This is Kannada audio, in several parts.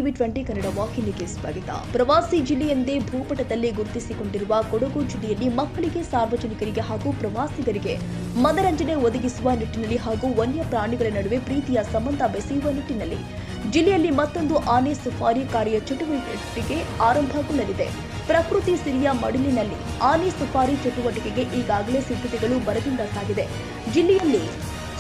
TV20 ಕನ್ನಡ ವಾಹಿನಿಗೆ ಸ್ವಾಗತ. ಪ್ರವಾಸಿ ಜಿಲ್ಲೆಯೆಂದೇ ಭೂಪಟದಲ್ಲಿ ಗುರುತಿಸಿಕೊಂಡಿರುವ ಕೊಡಗು ಜಿಲ್ಲೆಯಲ್ಲಿ ಮಕ್ಕಳಿಗೆ, ಸಾರ್ವಜನಿಕರಿಗೆ ಹಾಗೂ ಪ್ರವಾಸಿಗರಿಗೆ ಮನರಂಜನೆ ಒದಗಿಸುವ ನಿಟ್ಟಿನಲ್ಲಿ ಹಾಗೂ ವನ್ಯ ಪ್ರಾಣಿಗಳ ನಡುವೆ ಪ್ರೀತಿಯ ಸಂಬಂಧ ಬೆಸೆಯುವ ನಿಟ್ಟಿನಲ್ಲಿ ಜಿಲ್ಲೆಯಲ್ಲಿ ಮತ್ತೊಂದು ಆನೆ ಸಫಾರಿ ಕಾರ್ಯ ಚಟುವಟಿಕೆ ಆರಂಭಗೊಳ್ಳಲಿದೆ. ಪ್ರಕೃತಿ ಸಿರಿಯ ಮಡಿಲಿನಲ್ಲಿ ಆನೆ ಸಫಾರಿ ಚಟುವಟಿಕೆಗೆ ಈಗಾಗಲೇ ಸಿದ್ಧತೆಗಳು ಭರದಿಂದ ಸಾಗಿದೆ. ಜಿಲ್ಲೆಯಲ್ಲಿ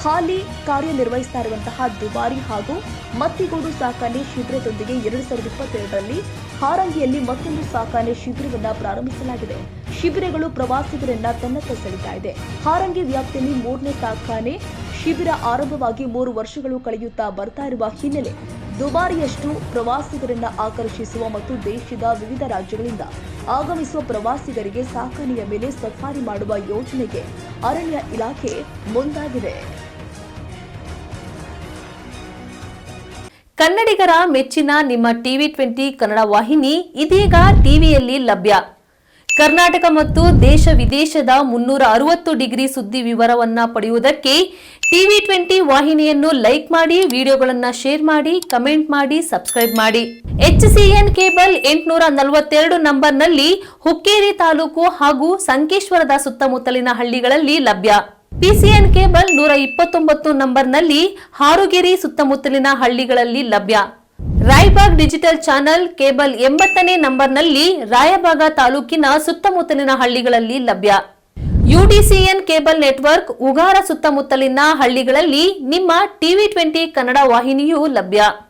ಹಾಲಿ ಕಾರ್ಯನಿರ್ವಹಿಸ್ತಾ ಇರುವಂತಹ ದುಬಾರಿ ಹಾಗೂ ಮತ್ತಿಗೋಡು ಸಾಕಾಣೆ ಶಿಬಿರದೊಂದಿಗೆ 2022ರಲ್ಲಿ ಹಾರಂಗಿಯಲ್ಲಿ ಮತ್ತೊಂದು ಸಾಕಾಣೆ ಶಿಬಿರವನ್ನು ಪ್ರಾರಂಭಿಸಲಾಗಿದೆ. ಶಿಬಿರಗಳು ಪ್ರವಾಸಿಗರನ್ನ ತನ್ನತ್ತ ಸೆಳೆತಾ ಇದೆ. ಹಾರಂಗಿ ವ್ಯಾಪ್ತಿಯಲ್ಲಿ 3ನೇ ಸಾಕಾಣೆ ಶಿಬಿರ ಆರಂಭವಾಗಿ 3 ವರ್ಷಗಳು ಕಳೆಯುತ್ತಾ ಬರ್ತಾ ಇರುವ ಹಿನ್ನೆಲೆ ದುಬಾರಿಯಷ್ಟು ಪ್ರವಾಸಿಗರನ್ನ ಆಕರ್ಷಿಸುವ ಮತ್ತು ದೇಶದ ವಿವಿಧ ರಾಜ್ಯಗಳಿಂದ ಆಗಮಿಸುವ ಪ್ರವಾಸಿಗರಿಗೆ ಸಾಕಾಣೆಯ ಮೇಲೆ ಸಫಾರಿ ಮಾಡುವ ಯೋಜನೆಗೆ ಅರಣ್ಯ ಇಲಾಖೆ ಮುಂದಾಗಿದೆ. ಕನ್ನಡಿಗರ ಮೆಚ್ಚಿನ ನಿಮ್ಮ TV20 ಕನ್ನಡ ವಾಹಿನಿ ಇದೀಗ ಟಿವಿಯಲ್ಲಿ ಲಭ್ಯ. ಕರ್ನಾಟಕ ಮತ್ತು ದೇಶ ವಿದೇಶದ 360 ಡಿಗ್ರಿ ಸುದ್ದಿ ವಿವರವನ್ನ ಪಡೆಯುವುದಕ್ಕೆ TV20 ವಾಹಿನಿಯನ್ನು ಲೈಕ್ ಮಾಡಿ, ವಿಡಿಯೋಗಳನ್ನು ಶೇರ್ ಮಾಡಿ, ಕಮೆಂಟ್ ಮಾಡಿ, ಸಬ್ಸ್ಕ್ರೈಬ್ ಮಾಡಿ. HCN ಕೇಬಲ್ 842 ನಂಬರ್ನಲ್ಲಿ ಹುಕ್ಕೇರಿ ತಾಲೂಕು ಹಾಗೂ ಸಂಕೇಶ್ವರದ ಸುತ್ತಮುತ್ತಲಿನ ಹಳ್ಳಿಗಳಲ್ಲಿ ಲಭ್ಯ. PCN ಕೇಬಲ್ 129 ನಂಬರ್ನಲ್ಲಿ ಹಾರುಗೆರೆ ಸುತ್ತಮುತ್ತಲಿನ ಹಳ್ಳಿಗಳಲ್ಲಿ ಲಭ್ಯ. ರಾಯಬಾಗ್ ಡಿಜಿಟಲ್ ಚಾನೆಲ್ ಕೇಬಲ್ 80ನೇ ನಂಬರ್ನಲ್ಲಿ ರಾಯಬಾಗ ತಾಲೂಕಿನ ಸುತ್ತಮುತ್ತಲಿನ ಹಳ್ಳಿಗಳಲ್ಲಿ ಲಭ್ಯ. UDCN ಕೇಬಲ್ ನೆಟ್ವರ್ಕ್ ಉಗಾರ ಸುತ್ತಮುತ್ತಲಿನ ಹಳ್ಳಿಗಳಲ್ಲಿ ನಿಮ್ಮ TV20 ಕನ್ನಡ ವಾಹಿನಿಯೂ ಲಭ್ಯ.